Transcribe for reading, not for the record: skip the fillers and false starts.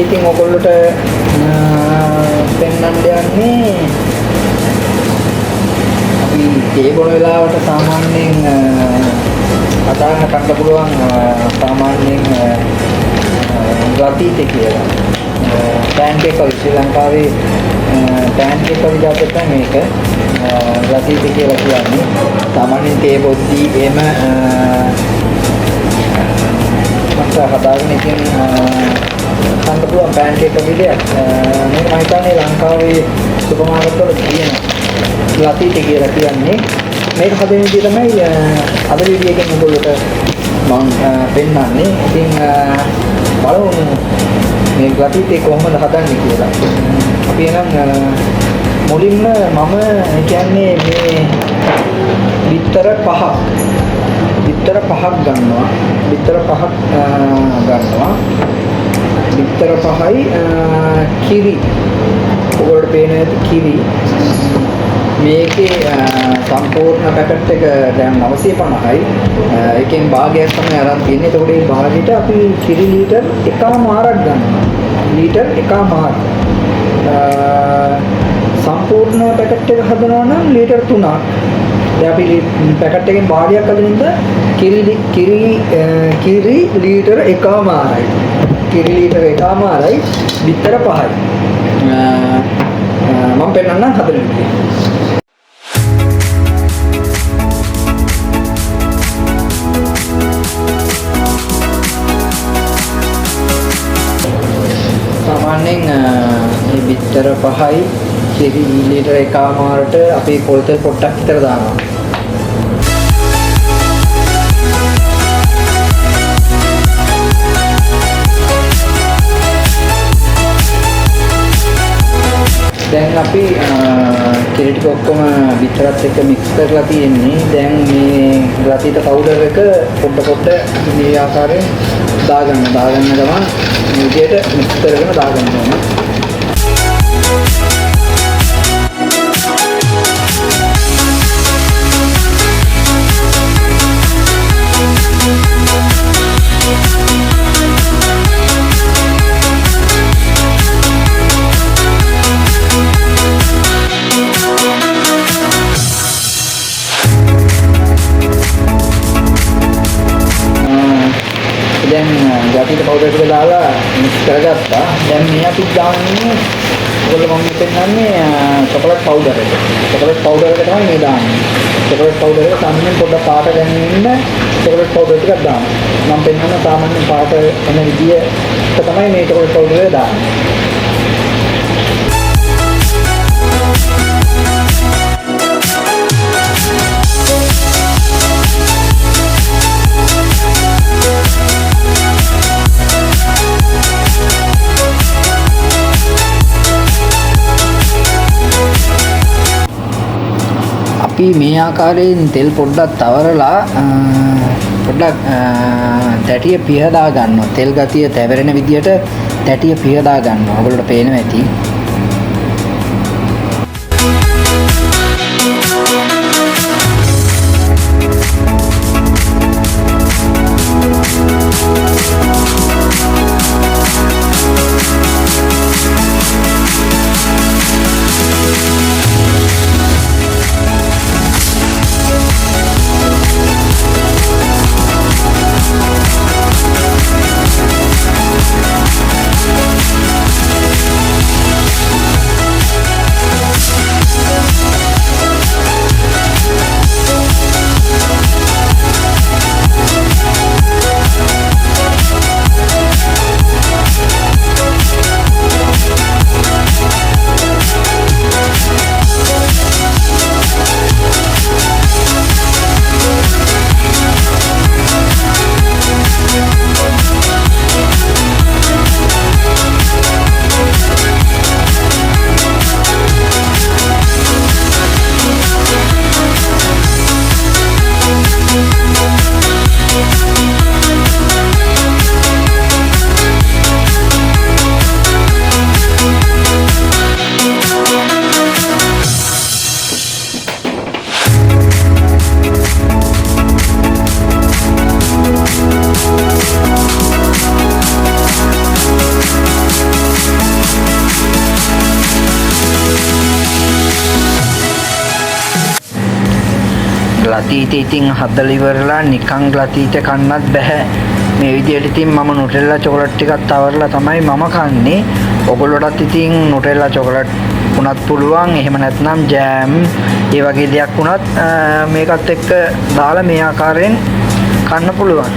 ඉතින් ඔයගොල්ලෝට පෙන්වන්න යන්නේ අපි තේ බොන වෙලාවට සාමාන්‍යයෙන් අදාහන ගන්න පුළුවන් සාමාන්‍යයෙන් ගතිත කියලා. පෑන්කේක් වගේ ශ්‍රී ලංකාවේ පෑන්කේක් වගේ જાතයක් තමයි මේක. ගතිත කියලා කියන්නේ. සාමාන්‍යයෙන් තේ බොද්දී එහෙම මට හදාගෙන ඉතින් ගන්න පුළුවන් පෑන්කේක් වගේ දෙයක්. මේක මම හිතන්නේ ලංකාවේ සුපර් මාකට් වල තියෙනවා. ගතිත කියලා කියන්නේ. මේක හදන විදිහ තමයි අද වීඩියෝ එකෙන් ඔයගොල්ලෝට මම පෙන්නන්නේ. ඉතින් බලමු මේ ගතිතේ කොහොමද හදන්නේ කියලා. අපි එනම් මුලින්ම මම කියන්නේ මේ බිත්තර පහක් ගන්නවා. බිත්තර පහයි කිරි. ඔයගොල්ලෝ පේන කිරි මේකේ සම්පූර්ණ පැකට් එක දැන් 950යි. එකෙන් භාගයක් තමයි අරන් තියෙන්නේ. ඒකට මේ භාගෙට අපි කිරි ලීටර් 1මාරක් ගන්නවා. ලීටර් 1මාර. සම්පූර්ණ පැකට් එක හදනවා නම් ලීටර් 3ක්. දැන් අපි පැකට් එකෙන් භාගයක් හදන නිසා කිරි ලීටර් 1මාරයි. කිරි ලීටර් 1මාරයි බිත්තර 5යි. මම පෙන්නන්නම් හදන විදිහ. සාමාන්‍යයෙන් මේ බිත්තර 5යි කිරි ලීටර් 1මාරට අපි පොල් තෙල් පොට්ටක් විතර දානවා. දැන් අපි කිරි ටික ඔක්කොම බිත්තරත් එක්ක මික්ස් කරලා තියෙන්නේ. දැන් මේ ග්‍රතිත පවුඩර් එක පොඩ මේ ආකාරයෙන් දාගන්න ගමන් මේ විදිහට මික්ස් කරගෙන දාගන්න ඕනේ. දැන් ගතිත පවුඩර් ටික දාලා මික්ස් කරගත්තා. දැන් මේ අපි දාන්නේ ඔයගොල්ලෝ මම පෙන්නන්නේ චොකලට් පවුඩර් එක. චොකලට් පවුඩර් එක තමයි මේ දාන්නේ. චොකලට් පවුඩර් එක සාමාන්‍යයෙන් පොඩ්ඩක් පාට දැනෙන්න චොකලට් පවුඩර් ටිකක් දානවා. මම පෙන්නන සාමාන්‍යයෙන් පාට එන විදිය තමයි මේ චොකලට් පවුඩර් එක දාන්නේ. අපි මේ ආකාරයෙන් තෙල් පොඩ්ඩක් තවරලා පොඩ්ඩක් තැටිය පිහදා ගන්නවා. තෙල් ගතිය තැවෙරෙන විදියට තැටිය පිහදා ගන්නවා. ඔයගොල්ලෝට පේනවා ඇති. ලතීතේ ඉතින් හදලා ඉවරලා නිකන් ලතීතේ කන්නත් බෑ. මේ විදිහට ඉතින් මම නුටෙල්ලා චොකලට් ටිකක් තවරලා තමයි මම කන්නේ. ඔයගොල්ලෝටත් ඉතින් නුටෙල්ලා චොකලට් උනත් පුළුවන්. එහෙම නැත්නම් ජෑම් ඒ වගේ දෙයක් උනත් මේකත් එක්ක දාලා මේ ආකාරයෙන් කන්න පුළුවන්.